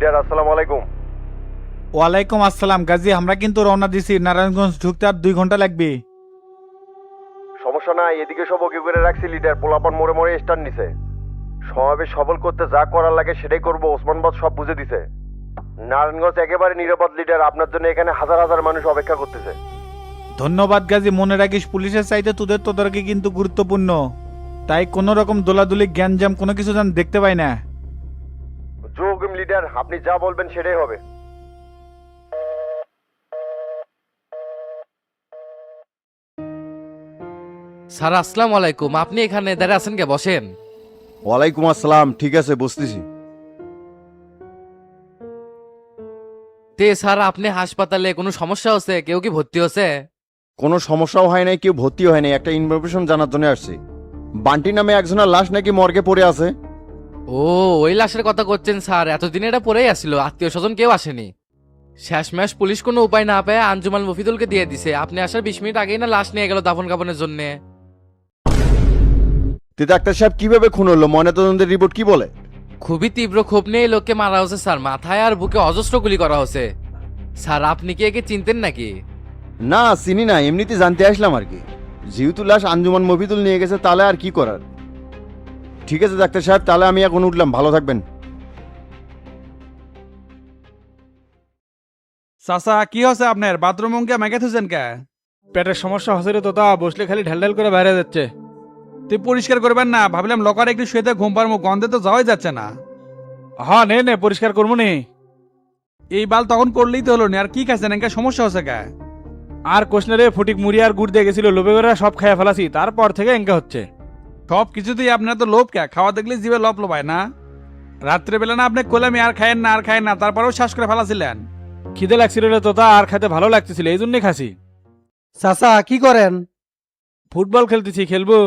Leader, আসসালামু আলাইকুম। ওয়ালাইকুম আসসালাম গাজী, আমরা কিন্তু রওনা দিছি। নারায়ণগঞ্জ ঢুকতে আর 2 ঘন্টা লাগবে। সমস্যা নাই, এদিকে সব ওকে করে রাখছি লিডার। পোলাপান মোড়ে মোড়ে স্টান নিছে। সমাবেশ সফল করতে যা করার লাগে সেটাই করবো। ওসমানবাদ সব বুঝে দিছে। নারায়ণগঞ্জ একেবারে নিরাপদ লিডার। আপনার জন্য এখানে হাজার হাজার মানুষ অপেক্ষা করতেছে। ধন্যবাদ গাজী, মনে রাখিস পুলিশের চাইতে তোদের তদারকি কিন্তু গুরুত্বপূর্ণ। তাই কোনো রকম দোলাদুলি জ্ঞানজাম কোনো কিছু যেন দেখতে পাই না। যোগম লিডার, আপনি যা বলবেন সেটাই হবে। স্যার আসসালামু আলাইকুম, আপনি এখানে দাঁড়িয়ে আছেন কে? বসেন। ওয়ালাইকুম আসসালাম, ঠিক আছে বসতেছি। তে স্যার, আপনি হাসপাতালে কোনো সমস্যা হচ্ছে? কেউ কি ভর্তি হচ্ছে? কোনো সমস্যাও হয় নাই, কেউ ভর্তি হয় নাই। একটা ইনফরমেশন জানার জন্য আসছি। বান্টি নামে একজনের লাশ নাকি মর্গে পড়ে আছে। ও, ওই লাশের কথা করছেন স্যার? এতদিন এটা পড়েই আসছিল, আত্মীয় স্বজন কেউ আসেনি। শেষমেশ পুলিশ কোনো উপায় না পেয়ে আঞ্জুমান মফিদুলকে দিয়ে দিছে। আপনি আসার 20 মিনিট আগেই না লাশ নিয়ে গেল দাফন কাফনের জন্য। তে ডাক্তার সাহেব কিভাবে খুন হলো? ময়নাতদন্তের রিপোর্ট কি বলে? খুবই তীব্র ক্ষোভ নিয়ে এই লোককে মারা হয়েছে স্যার। মাথায় আর বুকে অজস্র গুলি করা হয়েছে। স্যার আপনি কি একে চিনতেন নাকি? না, চিনি না, এমনিতে জানতে আসলাম আর কি। যেহেতু লাশ আঞ্জুমান মফিদুল নিয়ে গেছে, তাহলে আর কি করার। ঠিক আছে ডাক্তার সাহেব, তাহলে আমি এখন উঠলাম। ভালো থাকবেন। চাচা কি হচ্ছে আপনার? বাথরুম কে মেঘে থুছেন কে? পেটের সমস্যা হচ্ছে রে তোতা, বসলে খালি ঢেল ঢেল করে বাইরে যাচ্ছে। তুই পরিষ্কার করবেন না? ভাবলাম লকারে একটু শুয়েতে ঘুম পারবো, গন্ধে তো যাওয়াই যাচ্ছে না। হ্যাঁ নে নে, পরিষ্কার করবো নি। এই বাল তখন করলেই তো হলো না। আর কি খাচ্ছেন? এনকা সমস্যা হচ্ছে কে? আর কোশনে রে, ফটিক মুড়ি আর গুড় দিয়ে গেছিল, লোভে করে সব খাইয়া ফেলাছি, তারপর থেকে এঙ্কা হচ্ছে। সব কিছুতেই আপনার তো লোভ কে? খাওয়া দেখলে জিভে লপ লোবায় না? রাত্রেবেলা না আপনি কোলামি আর খায়েন না আর খায়েন না, তারপরেও শ্বাস করে ফেলাছিলেন। খিদে লাগছিল রে তোতা, আর খাইতে ভালো লাগতেছিল, এই জন্যই খাসি। চাচা কি করেন? ফুটবল খেলতেছি, খেলবো।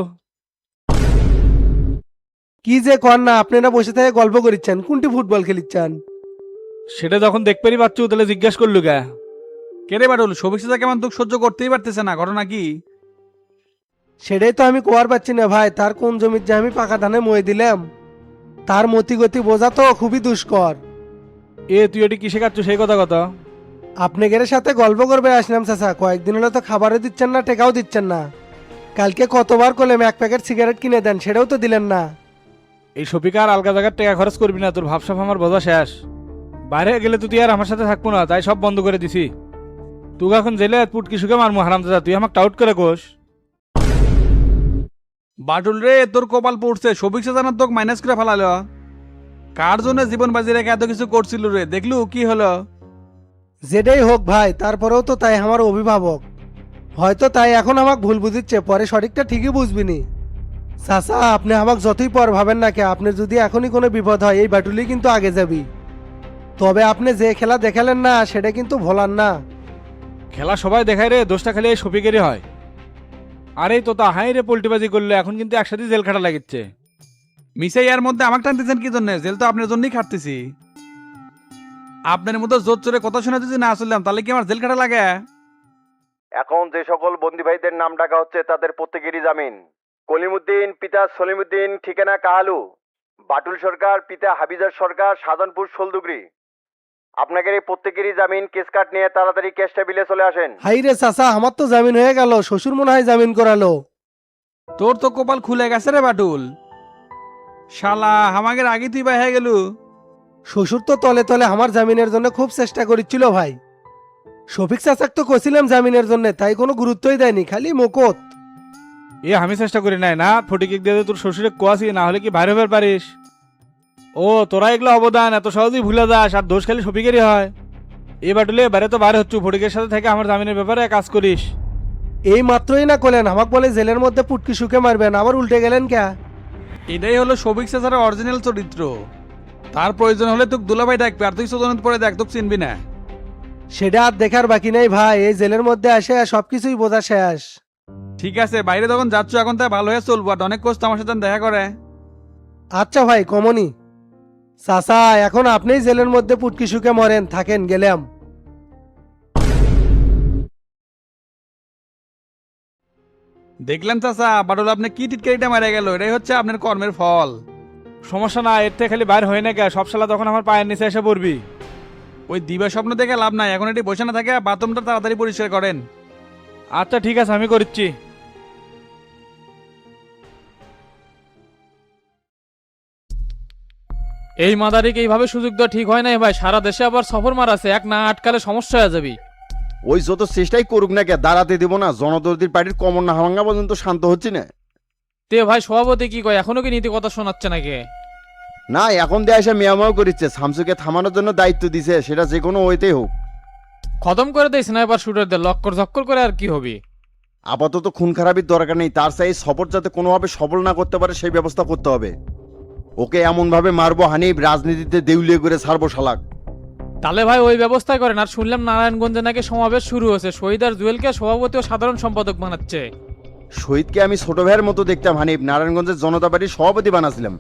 কি যে কর না, আপনারা বসে থেকে গল্প করিচ্ছেন, কোনটি ফুটবল খেলিচ্ছেন? সেটা যখন দেখতেই পাচ্ছ তাহলে জিজ্ঞেস করলু গা। কেড়ে বাড়ল সবিকসা কেমন দুঃখ সহ্য করতেই পারতেছে না, ঘটনা কি? সেটাই তো আমি কোয়ার পাচ্ছি না ভাই। তার কোন জমির যে আমি পাকা ধানে মই দিলাম, তার মতি গতি বোঝা তো খুবই দুষ্কর। এ তুই এটি কিসে খাচ্ছ সেই কথা কথা? আপনাদের সাথে গল্প করবে আসলাম চাচা। কয়েকদিন হলো তো খাবারও দিচ্ছেন না, টেকাও দিচ্ছেন না। কালকে কতবার করলাম 1 প্যাকেট সিগারেট কিনে দেন, সেটাও তো দিলেন না। এই শফিকা আর আলগা জায়গার টাকা খরচ করবি না, তোর ভাবসাব আমার বোঝা শেষ। বাইরে গেলে তুই আর আমার সাথে থাকবো না, তাই সব বন্ধ করে দিছি। তুই এখন জেলে পুটকি সুখে মারমু হারাম দাদা, তুই আমাকে টাউট করে কোষ। বাটুল রে, তোর কপাল পড়ছে। সবিকসা জানার তোকে মাইনাস করে ফেলালো। কার জন্য জীবন বাজি রেখে এত কিছু করছিল রে? দেখলু কি হলো? যেটাই হোক ভাই, তারপরেও তো তাই আমার অভিভাবক। হয়তো তাই এখন আমাকে ভুল বুঝিচ্ছে, পরে সঠিকটা ঠিকই বুঝবিনি। চাচা আপনি আমাকে যতই পর ভাবেন না কে, আপনি যদি এখনই কোনো বিপদ হয় এই বাটুলি কিন্তু আগে যাবি। তবে আপনি যে খেলা দেখালেন না সেটা কিন্তু ভোলার না। খেলা সবাই দেখায় রে, দোষটা খালি এই শফিকেরই হয়। আরে তোতা হাই রে, পোল্টিবাজি করলে এখন কিন্তু একসাথে জেল খাটা লাগিচ্ছে। মিসাই এর মধ্যে আমাকে টানতেছেন কি জন্য? জেল তো আপনার জন্যই খাটতেছি। আপনার মতো জোর চোরে কথা শুনে যদি না আসলাম, তাহলে কি আমার জেল খাটা লাগে? এখন যে সকল বন্দী ভাইদের নাম ডাকা হচ্ছে তাদের প্রত্যেকেরই জামিন। কলিমুদ্দিন পিতা সলিমুদ্দিন, ঠিকানা কাহালু। বাটুল সরকার পিতা হাবিজার সরকার, সাধনপুর শোলদুগরি। আপনাদের এই প্রত্যেকেরই জামিন। কেস কাট নিয়ে তাড়াতাড়ি কেস টেবিলে চলে আসেন। হাই রে চাচা, আমার তো জামিন হয়ে গেল। শ্বশুর মনে হয় জামিন করালো। তোর তো কপাল খুলে গেছে রে বাটুল। শালা আমাদের আগে তুই বাই হয়ে গেলু। শ্বশুর তো তলে তলে আমার জামিনের জন্য খুব চেষ্টা করেছিল ভাই। শফিক চাচাক তো কছিলাম জামিনের জন্য, তাই কোনো গুরুত্বই দেয়নি, খালি মুকত। এ আমি চেষ্টা করি নাই না, ফটিকে দিয়ে দে, তোর শ্বশুরে কোয়াছি, না হলে কি বাইরে হবার পারিস? ও তোরা এগুলো অবদান এত সহজেই ভুলে যাস, আর দোষ খালি শফিকেরই হয়। এ বাটুলে বাইরে তো বাইরে হচ্ছু, ফটিকের সাথে থেকে আমার জামিনের ব্যাপারে কাজ করিস। এই মাত্রই না করলেন আমাকে বলে জেলের মধ্যে পুটকি শুকে মারবেন, আবার উল্টে গেলেন কে? এটাই হলো সবিক চাচার অরিজিনাল চরিত্র। তার প্রয়োজন হলে তোকে দুলাভাই ডাকবে, আর তুই চোদনত পরে দেখ, তোকে চিনবি না। সেটা আর দেখার বাকি নেই ভাই। এই জেলের মধ্যে আসে সবকিছুই বোঝা শেষ। ঠিক আছে, বাইরে যখন যাচ্ছ এখন তাই ভালো হয়ে চলবো। আর অনেক কোচ আমার সাথে দেখা করে। আচ্ছা ভাই কমনি। চাচা এখন আপনিই জেলের মধ্যে পুটকি শুকে মরেন, থাকেন গেলাম। দেখলেন চাচা, বাটুল আপনি কি টিটকারিটা মারা গেল? এটাই হচ্ছে আপনার কর্মের ফল। সমস্যা না, এর থেকে খালি বাইর হয়ে না কে, সব শালা তখন আমার পায়ের নিচে এসে পড়বি। ওই দিবা স্বপ্ন দেখে লাভ নাই, এখন এটি বসে না থাকে বাথরুমটা তাড়াতাড়ি পরিষ্কার করেন। আচ্ছা ঠিক আছে, আমি করছি। এই মাদারিকে এইভাবে সুযোগ দেওয়া ঠিক হয় নাই ভাই, সারা দেশে আবার সফর মারাছে, এক না আটকালে সমস্যা হয়ে যাবি। ওই যত চেষ্টাই করুক না কে, দাঁড়াতে দিব না। জনদরদির পার্টির কমর না ভাঙা পর্যন্ত শান্ত হচ্ছি না। তে ভাই সভাপতি কি কয়, এখনো কি নীতি কথা শোনাচ্ছে নাকি? না, এখন দিয়ে এসে মেয়ামাও করিচ্ছে। শামসুকে থামানোর জন্য দায়িত্ব দিছে, সেটা যে কোনো ওইতেই হোক। খতম করে দেয় স্নাইপার শুটারদের, লক্কর ঝক্কর করে আর কি হবি। আপাতত খুন খারাপির দরকার নেই, তার চাই সপোর্ট যাতে কোনোভাবে সফল না করতে পারে সেই ব্যবস্থা করতে হবে। ওকে এমনভাবে মারবো হানিফ, রাজনীতিতে দেউলিয়ে করে ছাড়বো শালাক। তাহলে ভাই ওই ব্যবস্থাই করেন। আর শুনলাম নারায়ণগঞ্জে নাকি সমাবেশ শুরু হয়েছে, শহীদ আর জুয়েলকে সভাপতি ও সাধারণ সম্পাদক বানাচ্ছে। শহীদকে আমি ছোট ভাইয়ের মতো দেখতাম হানিফ, নারায়ণগঞ্জের জনতা পার্টির সভাপতি বানাছিলাম।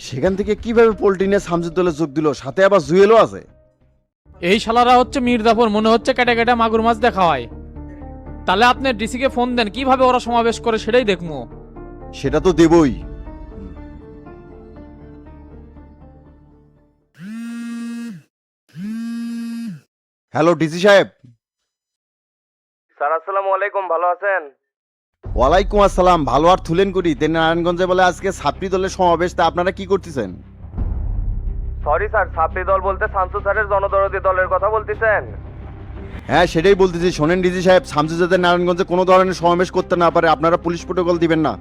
সেখান থেকে কিভাবে পোল্ট্রি নিয়ে শামসুর দলে যোগ দিল, সাথে আবার জুয়েলও আছে। এই শালারা হচ্ছে মির্জাফর, মনে হচ্ছে কেটে কেটে মাগুর মাছ দেখা হয়। তাহলে আপনি ডিসিকে ফোন দেন, কিভাবে ওরা সমাবেশ করে সেটাই দেখবো। সেটা তো দেবই। হ্যালো ডিসি সাহেব। স্যার আসসালামু আলাইকুম, ভালো আছেন? ওয়ালাইকুম আসসালাম। ভালো আর থুলেন করি। নারায়ণগঞ্জে বলে আজকে ছাত্রী দলের সমাবেশ, তা আপনারা কি করতেছেন? সরি স্যার, ছাত্রী দল বলতে শামসু স্যারের জনদরদি দলের কথা বলতেছেন? হ্যাঁ সেটাই বলতেছি। শোনেন ডিসি সাহেব, শামসু যাতে নারায়ণগঞ্জে কোনো ধরনের সমাবেশ করতে না পারে, আপনারা পুলিশ প্রোটোকল দিবেন না।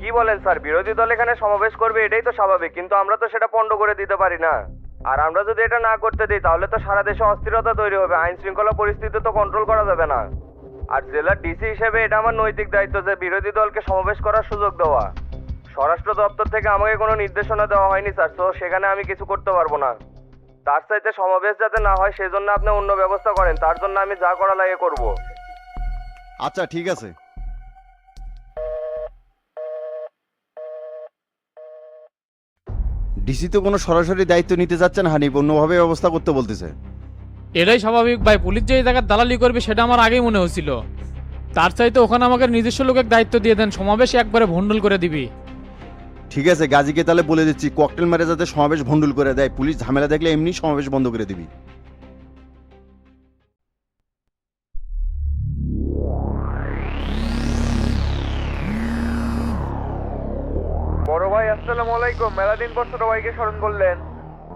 কি বলেন স্যার, বিরোধী দল এখানে সমাবেশ করবে এটাই তো স্বাভাবিক, কিন্তু আমরা তো সেটা পণ্ড করে দিতে পারি না। আর আমরা যদি এটা না করতে দিই তাহলে তো সারা দেশে অস্থিরতা তৈরি হবে, আইন শৃঙ্খলা পরিস্থিতি তো কন্ট্রোল করা যাবে না। আর জেলার ডিসি হিসেবে এটা আমার নৈতিক দায়িত্ব যে বিরোধী দলকে সমাবেশ করার সুযোগ দেওয়া। স্বরাষ্ট্র দপ্তর থেকে আমাকে কোনো নির্দেশনা দেওয়া হয়নি স্যার, তো সেখানে আমি কিছু করতে পারবো না। তার চাইতে সমাবেশ যাতে না হয় সেজন্য আপনি অন্য ব্যবস্থা করেন, তার জন্য আমি যা করা লাগে করব। আচ্ছা ঠিক আছে। ডিসি তো কোনো সরাসরি দায়িত্ব নিতে যাচ্ছেন হানিফ, অন্যভাবে ব্যবস্থা করতে বলতেছে। এটাই স্বাভাবিক ভাই, পুলিশ যে এই জায়গায় দালালি করবে সেটা আমার আগেই মনে হয়েছিল। তার চাইতে ওখানে আমাকে নিজস্ব লোকের দায়িত্ব দিয়ে দেন, সমাবেশ একবারে ভন্ডল করে দিবি। ঠিক আছে, গাজীকে তাহলে বলে দিচ্ছি ককটেল মেরে যাতে সমাবেশ ভণ্ডুল করে দেয়। পুলিশ ঝামেলা দেখলে এমনি সমাবেশ বন্ধ করে দিবি। বড় ভাই আসসালামু আলাইকুম, মেলাদিন পর ছোট ভাইকে স্মরণ করলেন।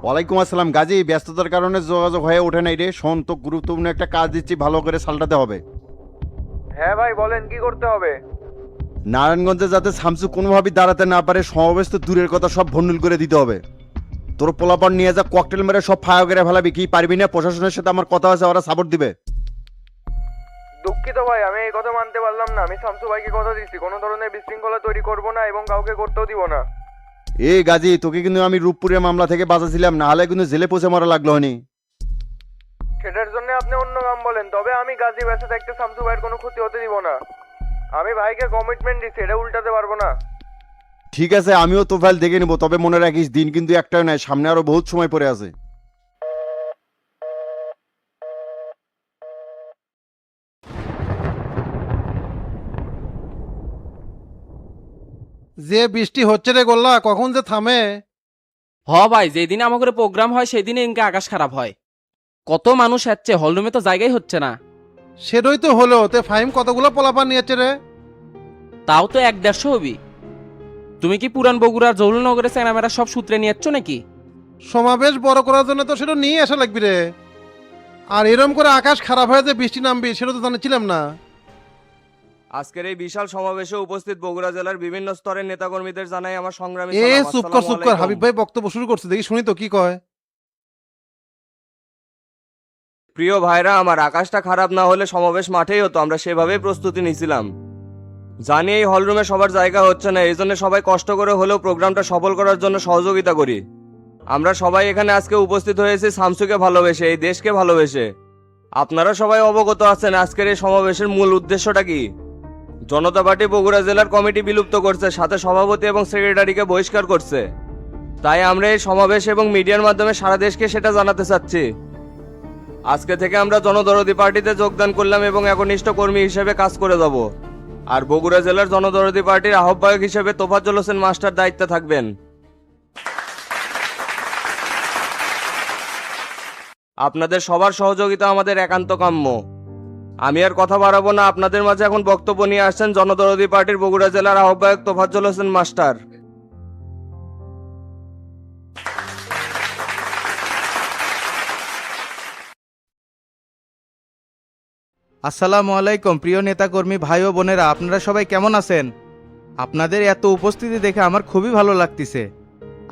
ওয়ালাইকুম আসসালাম। গাজী, ব্যস্ততার কারণে যোগাযোগ হয়ে ওঠে নাই রে। শোন, তো গুরুত্বপূর্ণ একটা কাজ দিচ্ছি, ভালো করে সালটাতে হবে। হ্যাঁ ভাই বলেন, কি করতে হবে? নারায়ণগঞ্জে যাতে শামসু কোনোভাবেই দাঁড়াতে না পারে, সমাবেশ তো দূরের কথা, সব ভণ্ডুল করে দিতে হবে। তোর পোলাপান নিয়ে যা ককটেল মেরে সব ফায়া করে ফেলাবি। কি পারবি না? প্রশাসনের সাথে আমার কথা আছে, ওরা সাপোর্ট দিবে। দুঃখিত ভাই, আমি এই কথা মানতে পারলাম না। আমি শামসু ভাইকে কথা দিচ্ছি কোনো ধরনের বিশৃঙ্খলা তৈরি করব না এবং কাউকে করতেও দিব না। এই গাজী, তোকে কিন্তু আমি রূপপুরের মামলা থেকে বাঁচাছিলাম, না হলে কিন্তু জেলে পচে মারা লাগলো হনি। সেটার জন্য আপনি অন্য নাম বলেন, তবে আমি গাজী বেঁচে থাকতে শামসু ভাইয়ের কোনো ক্ষতি হতে দিব না। আমি ভাইকে কমিটমেন্ট দিচ্ছি, এটা উল্টাতে পারবো না। ঠিক আছে, আমিও তো ফাইল দেখে নেবো, তবে মনে রাখিস দিন কিন্তু একটাও নয়, সামনে আরো বহুত সময় পড়ে আছে। যে বৃষ্টি হচ্ছে রে গোল্লা, কখন যে থামে। হ ভাই, যেদিন আমাদের প্রোগ্রাম হয় সেদিনে ইনকে আকাশ খারাপ হয়। কত মানুষ আসছে, হলরুমে তো জায়গাই হচ্ছে না। সেটাই তো হলো, তে ফাইম কতগুলো পোলাপান নিয়েছে রে? তাও তো 1-150 হবি। তুমি কি পুরান বগুড়ার জৌলনগরে চেনামেরা সব সূত্রে নিয়েছ নাকি? সমাবেশ বড় করার জন্য তো সেটা নিয়ে আসা লাগবে রে। আর এরম করে আকাশ খারাপ হয়ে যে বৃষ্টি নামবি সেটা তো জানিছিলাম না। আজকের এই বিশাল সমাবেশে উপস্থিত বগুড়া জেলার বিভিন্ন স্তরের নেতাকর্মীদের জানাই আমার সংগ্রামী এ সালাম। চুপ কর আসসালামু চুপ কর, আলাইকুম। হাবিব ভাই বক্তব্য শুরু করছে, দেখি শুনি তো কি কয়। প্রিয় ভাইরা আমার, আকাশটা খারাপ না হলে সমাবেশ মাঠেই হতো, আমরা সেভাবেই প্রস্তুতি নিয়েছিলাম। জানি এই হলরুমে সবার জায়গা হচ্ছে না, এই জন্য সবাই কষ্ট করে হলেও প্রোগ্রামটা সফল করার জন্য সহযোগিতা করি। আমরা সবাই এখানে আজকে উপস্থিত হয়েছি শামসুকে ভালোবেসে, এই দেশকে ভালোবেসে। আপনারা সবাই অবগত আছেন আজকের এই সমাবেশের মূল উদ্দেশ্যটা কি। জনতা পার্টি বগুড়া জেলার কমিটি বিলুপ্ত করছে, সাথে সভাপতি এবং সেক্রেটারিকে বহিষ্কার করছে। তাই আমরা এই সমাবেশ এবং মিডিয়ার মাধ্যমে সারা দেশকে সেটা জানাতে চাচ্ছি। আজকে থেকে আমরা জনদরদি পার্টিতে যোগদান করলাম এবং একনিষ্ঠ কর্মী হিসেবে কাজ করে যাব। আর বগুড়া জেলার জনদরদি পার্টির আহ্বায়ক হিসেবে তোফাজ্জল হোসেন মাস্টার দায়িত্বে থাকবেন। আপনাদের সবার সহযোগিতা আমাদের একান্ত কাম্য। আমি আর কথা বাড়াবো না, আপনাদের মাঝে এখন বক্তব্য নিয়ে আসছেন জনদরদি পার্টির বগুড়া জেলার আহ্বায়ক তোফাজ্জল হোসেন মাস্টার। আসসালামু আলাইকুম প্রিয় নেতাকর্মী ভাই ও বোনেরা, আপনারা সবাই কেমন আছেন? আপনাদের এত উপস্থিতি দেখে আমার খুবই ভালো লাগতেছে।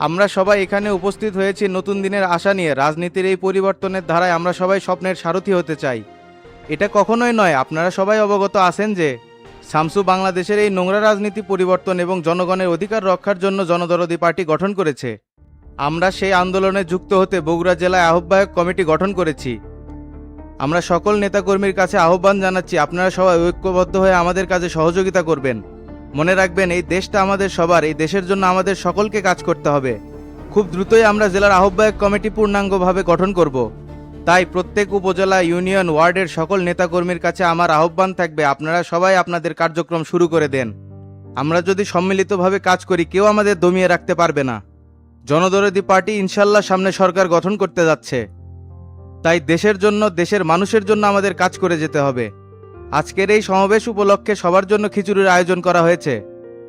আমরা সবাই এখানে উপস্থিত হয়েছি নতুন দিনের আশা নিয়ে। রাজনীতির এই পরিবর্তনের ধারায় আমরা সবাই স্বপ্নের সারথি হতে চাই। এটা কখনোই নয়, আপনারা সবাই অবগত আছেন যে শামসু বাংলাদেশের এই নোংরা রাজনীতি পরিবর্তন এবং জনগণের অধিকার রক্ষার জন্য জনদরদি পার্টি গঠন করেছে। আমরা সেই আন্দোলনে যুক্ত হতে বগুড়া জেলায় আহ্বায়ক কমিটি গঠন করেছি। আমরা সকল নেতাকর্মীর কাছে আহ্বান জানাচ্ছি, আপনারা সবাই ঐক্যবদ্ধ হয়ে আমাদের কাজে সহযোগিতা করবেন। মনে রাখবেন, এই দেশটা আমাদের সবার, এই দেশের জন্য আমাদের সকলকে কাজ করতে হবে। খুব দ্রুতই আমরা জেলার আহ্বায়ক কমিটি পূর্ণাঙ্গভাবে গঠন করব। তাই প্রত্যেক উপজেলা, ইউনিয়ন, ওয়ার্ডের সকল নেতাকর্মীর কাছে আমার আহ্বান থাকবে, আপনারা সবাই আপনাদের কার্যক্রম শুরু করে দেন। আমরা যদি সম্মিলিতভাবে কাজ করি, কেউ আমাদের দমিয়ে রাখতে পারবে না। জনদরদি পার্টি ইনশাল্লাহ সামনে সরকার গঠন করতে যাচ্ছে। তাই দেশের জন্য, দেশের মানুষের জন্য আমাদের কাজ করে যেতে হবে। আজকের এই সমাবেশ উপলক্ষে সবার জন্য খিচুড়ির আয়োজন করা হয়েছে।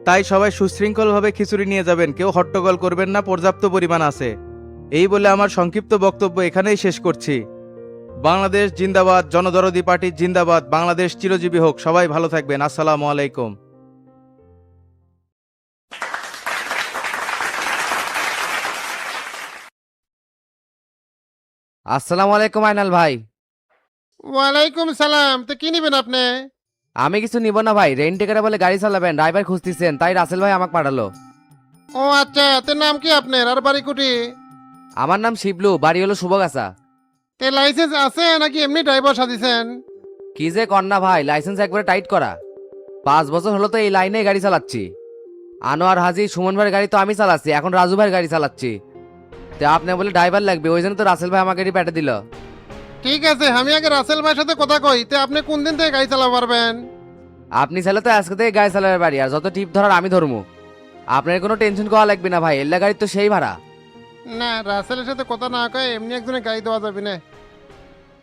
তাই সবাই সুশৃঙ্খলভাবে খিচুড়ি নিয়ে যাবেন, কেউ হট্টগোল করবেন না, পর্যাপ্ত পরিমাণ আছে। এই বলে আমার সংক্ষিপ্ত বক্তব্য এখানেই শেষ করছি। বাংলাদেশ জিন্দাবাদ, জনদরদি পার্টি জিন্দাবাদ, বাংলাদেশ চিরজীবী হোক। সবাই ভালো থাকবেন। আসসালামু আলাইকুম। আসসালামু আলাইকুম আইনাল ভাই। ওয়ালাইকুম সালাম। তো কি নিবেন আপনি? আমি কিছু নিব না ভাই, রেন্টেকারে বলে গাড়ি চালাবেন, ড্রাইভার খুঁজতেছেন, তাই রাসেল ভাই আমাকে পাঠালো। ও আচ্ছা, তো নাম কি আপনার আর বাড়ি কুটি? আমার নাম শিবলু, বাড়ি হলো শুভগাছা। তে লাইসেন্স আছে নাকি এমনি ড্রাইভার সাজিছেন? কি যে কন্যা ভাই, লাইসেন্স একবারে টাইট করা। 5 বছর হলো তো এই লাইনে গাড়ি চালাচ্ছি। আনোয়ার হাজি, সুমন ভাইয়ের গাড়ি তো আমি চালাচ্ছি, এখন রাজু ভাইয়ের গাড়ি চালাচ্ছি। তো আপনি বলে ড্রাইভার লাগবে, ওই জন্য তো রাসেল ভাই আমাকে গাড়ি পেটে দিল। ঠিক আছে, আমি আগে রাসেল ভাইয়ের সাথে কথা কই। তে আপনি কোন দিন থেকে গাড়ি চালাতে পারবেন? আপনি চাইলে তো আজকে থেকে গাড়ি চালাবার পারি, আর যত টিপ ধরার আমি ধরবো। আপনার কোনো টেনশন করা লাগবে না ভাই, এল্লা গাড়ি তো সেই ভাড়া। না, রাসেলের সাথে কথা না কয়ে এমনি একজনের গাড়ি দেওয়া যাবে না।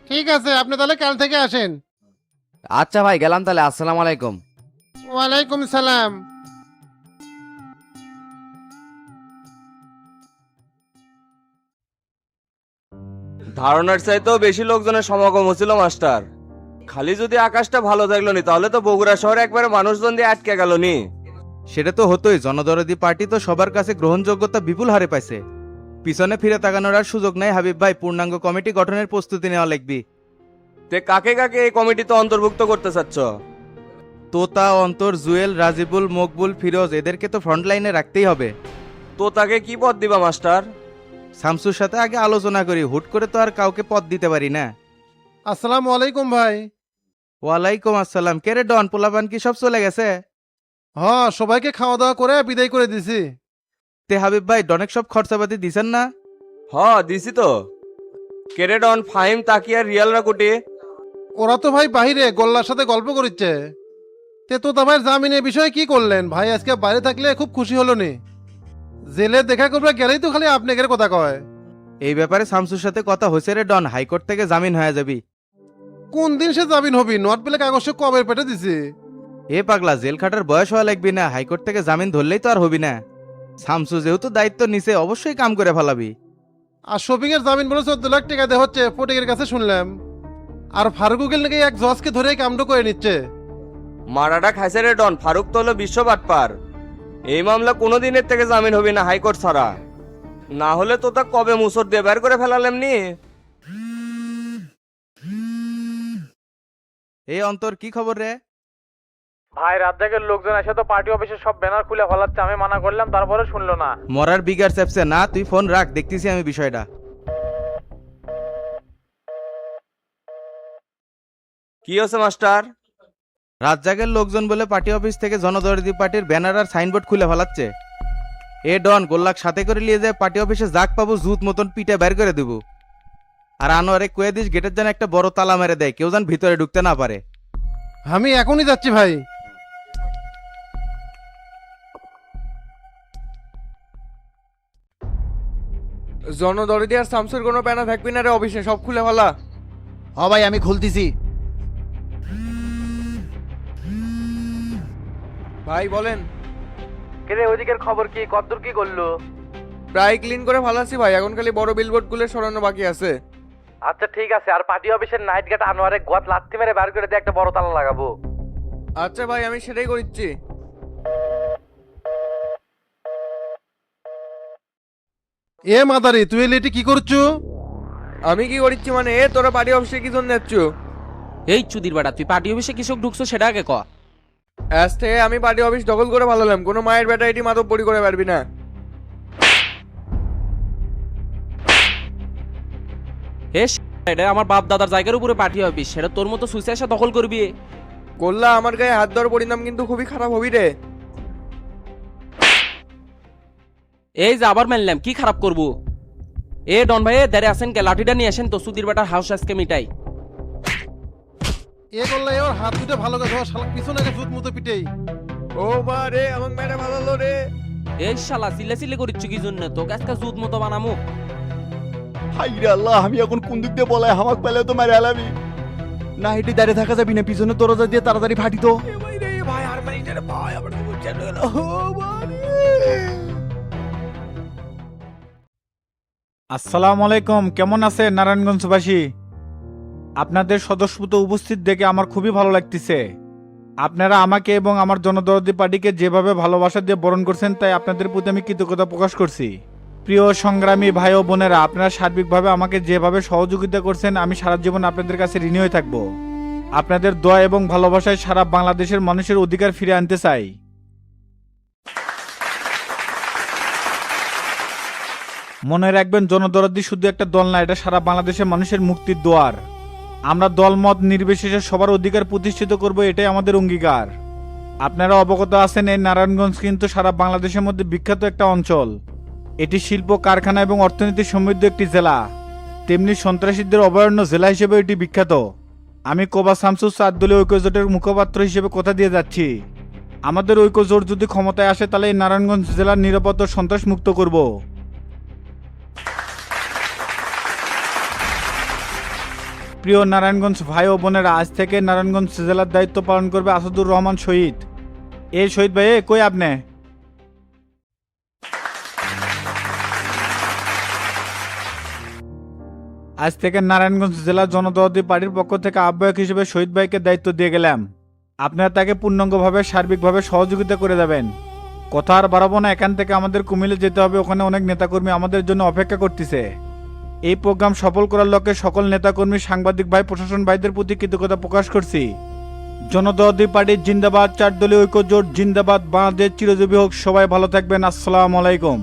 ঠিক আছে, আপনি তাহলে কাল থেকে আসেন। আচ্ছা ভাই, গেলাম তাহলে। আসসালামু আলাইকুম। ওয়ালাইকুম সালাম। ধারণার চাইতেও বেশি লোকজনের সমাগম হচ্ছিল মাস্টার। খালি যদি আকাশটা ভালো থাকলো নি, তাহলে তো বগুড়া শহরে একবারে মানুষজন দিয়ে আটকে গেল নি। সেটা তো হতোই, জনদরদি পার্টি তো সবার কাছে গ্রহণযোগ্যতা বিপুল হারে পাইছে। পিছনে ফিরে তাকানোর আর সুযোগ নাই হাবিব ভাই, পূর্ণাঙ্গ কমিটি গঠনের প্রস্তুতি নেওয়া লাগবে। তে কাকে কাকে এই কমিটিতে অন্তর্ভুক্ত করতে চাচ্ছ? তোতা, অন্তর, জুয়েল, রাজিবুল, মকবুল, ফিরোজ, এদেরকে তো ফ্রন্ট লাইনে রাখতেই হবে। তো তাকে কি পদ দিবা মাস্টার? শামসুর সাথে আগে আলোচনা করি, হুট করে তো আর কাউকে পদ দিতে পারি না। আসসালামু আলাইকুম ভাই। ওয়ালাইকুম আসসালাম। কে রে ডন, পোলাপান কি সব চলে গেছে? হ্যাঁ, সবাইকে খাওয়া দাওয়া করে বিদায় করে দিছি। তে হাবিব ভাই, ডনেক সব খরচাপাতি দিছেন না? হ, দিছি তো। কেরেডন, ফাহিম, তাকিয়া, রিয়ালরা কুটি? ওরা তো ভাই বাহিরে গোল্লার সাথে গল্প করছে। তে তো ভাইয়ের জামিনের বিষয়ে কি করলেন? ভাই আজকে বাইরে থাকলে খুব খুশি হলো নি। জেলে দেখা করবে গেলেই তো খালি আপনাদের কথা কয়। এই ব্যাপারে শামসুর সাথে কথা হয়েছে রে ডন, হাইকোর্ট থেকে জামিন হয়ে যাবি। কোন দিন সে জামিন হবি? নট পেলে কাগজে কবে পেটে দিছি। এ পাগলা, জেল খাটার বয়স হওয়া লাগবি না, হাইকোর্ট থেকে জামিন ধরলেই তো আর হবি না। শামসু যেহেতু দায়িত্ব নিছে, অবশ্যই কাম করে ফেলাবি। আর শপিং এর জামিন বলে 14 লাখ টাকা দেওয়া হচ্ছে ফটিকের কাছে শুনলাম। আর ফারুকুকের নাকি এক জজকে ধরে কামটা করে নিচ্ছে। মারাটা খাইছে রে ডন, ফারুক তো হলো বিশ্ব বাটপার। এই মামলা কোনোদিনের থেকে জামিন হবি না হাইকোর্ট ছাড়া। না হলে তো তা কবে মুসর দিয়ে বের করে ফেলালাম নি। এই অন্তর, কি খবর রে? ভাই, রাত জাগের লোকজন এসে তো পার্টি অফিসের সব ব্যানার খুলে ফেলাচ্ছে, আমি মানা করলাম, তারপরে শুনলো না। মরার বিগার চেপছে না, তুই ফোন রাখ, দেখতেছি আমি বিষয়টা। কি হচ্ছে মাস্টার? রাত জাগের লোকজন বলে পার্টি অফিস থেকে জনদরদি পার্টির ব্যানার আর সাইনবোর্ড খুলে ফেলাচ্ছে। এ ডন, গোল্লাক সাথে করে নিয়ে যায় পার্টি অফিসে, যাক পাবো জুত মতন পিঠে বের করে দেবো। আর আনোয়ারে কয়ে দিস গেটের যেন একটা বড় তালা মেরে দেয়, কেউ যেন ভিতরে ঢুকতে না পারে। আমি এখনই যাচ্ছি ভাই। জনদরদি আর শামসুর কোনো প্যানা থাকবি না রে অফিসে, সব খুলে ফেলা। হ ভাই আমি খুলতেছি। ভাই বলেন। রে ওইদিকের খবর কি, কতদূর কি করলো? প্রায় ক্লিন করে ফেলাছি ভাই, এখন খালি বড় বিলবোর্ড গুলো সরানো বাকি আছে। আচ্ছা ঠিক আছে, আর পার্টি অফিসের নাইট গেট আনোয়ারে গোয়াত লাথি মেরে বার করে দিয়ে একটা বড় তালা লাগাবো। আচ্ছা ভাই আমি সেটাই করছি। এ মাদারি তুই এলি এটি কি করছো? আমি কি করছি মানে, তোরা পার্টি অফিসে কি জন্য যাচ্ছ? এই চুদির বেটা, তুই পার্টি অফিসে কৃষক ঢুকছো সেটা আগে ক। আজ থেকে আমি পার্টি অফিস দখল করে ফেলালাম, কোনো মায়ের বেটা এটি মাদক পরি করে পারবি না। হে এটা আমার বাপ দাদার জায়গার উপরে পার্টি অফিস, সেটা তোর মতো সুইসে এসে দখল করবি? করলা আমার গায়ে হাত দেওয়ার পরিণাম কিন্তু খুবই খারাপ হবি রে। এই যে আবার মানলাম, কি খারাপ করবো? এ ডন ভাই দাঁড়ে আসেন কে, লাঠিটা নিয়ে আসেন তো, সুদির বেটার হাউস আজকে মিটাই। এ করলে ওর হাত দুটো ভালো করে ধর, শালা পিছনে জুত মতো পিটেই। ও মা রে, আমাকে মেরে ভালো রে। এই শালা চিল্লা চিল্লি করিচ্ছ কি জন্য? তোকে আজকে জুত মতো বানামু। হাইরে আল্লাহ, আমি এখন কোন দিক দিয়ে বলাই হামাক পেলে তো মারে আলামি না, এটি দাঁড়িয়ে থাকা যাবি না, পিছনে দরজা দিয়ে তাড়াতাড়ি ফাটি তো। আসসালামু আলাইকুম, কেমন আছে নারায়ণগঞ্জবাসী? আপনাদের স্বতঃস্ফূর্ত উপস্থিত দেখে আমার খুবই ভালো লাগতেছে। আপনারা আমাকে এবং আমার জনদরদি পার্টিকে যেভাবে ভালোবাসা দিয়ে বরণ করছেন, তাই আপনাদের প্রতি আমি কৃতজ্ঞতা প্রকাশ করছি। প্রিয় সংগ্রামী ভাই ও বোনেরা, আপনারা সার্বিকভাবে আমাকে যেভাবে সহযোগিতা করছেন, আমি সারা জীবন আপনাদের কাছে ঋণী হয়ে থাকব। আপনাদের দোয়া এবং ভালোবাসায় সারা বাংলাদেশের মানুষের অধিকার ফিরে আনতে চাই। মনে রাখবেন, জনদরদি শুধু একটা দল না, এটা সারা বাংলাদেশের মানুষের মুক্তির দোয়ার। আমরা দলমত নির্বিশেষে সবার অধিকার প্রতিষ্ঠিত করব, এটাই আমাদের অঙ্গীকার। আপনারা অবগত আছেন, এই নারায়ণগঞ্জ কিন্তু সারা বাংলাদেশের মধ্যে বিখ্যাত একটা অঞ্চল। এটি শিল্প, কারখানা এবং অর্থনীতি সমৃদ্ধ একটি জেলা, তেমনি সন্ত্রাসীদের অভয়ারণ্য জেলা হিসেবে এটি বিখ্যাত। আমি কোবা শামসুর 4 দলীয় ঐক্যজোটের মুখপাত্র হিসেবে কথা দিয়ে যাচ্ছি, আমাদের ঐক্যজোট যদি ক্ষমতায় আসে, তাহলে এই নারায়ণগঞ্জ জেলার নিরাপদ ও সন্ত্রাস মুক্ত করব। প্রিয় নারায়ণগঞ্জ ভাই ও বোনেরা, আজ থেকে নারায়ণগঞ্জ জেলার দায়িত্ব পালন করবে আসাদুর রহমান শহীদ। এই শহীদ ভাই, কই আপনি? আজ থেকে নারায়ণগঞ্জ জেলা জনদরদি পার্টির পক্ষ থেকে আহ্বায়ক হিসেবে শহীদ ভাইকে দায়িত্ব দিয়ে গেলাম। আপনারা তাকে পূর্ণাঙ্গভাবে সার্বিকভাবে সহযোগিতা করে দেবেন। কথা আর বাড়াবো না, এখান থেকে আমাদের কুমিল্লে যেতে হবে, ওখানে অনেক নেতাকর্মী আমাদের জন্য অপেক্ষা করতেছে। এই প্রোগ্রাম সফল করার লক্ষ্যে সকল নেতাকর্মী, সাংবাদিক ভাই, প্রশাসন ভাইদের প্রতি কৃতজ্ঞতা প্রকাশ করছি। জনদরদি পার্টি জিন্দাবাদ, 4 দলীয় ঐক্যজোট জিন্দাবাদ, বাংলাদেশ চিরজীবী হোক। সবাই ভালো থাকবেন, আসসালামু আলাইকুম।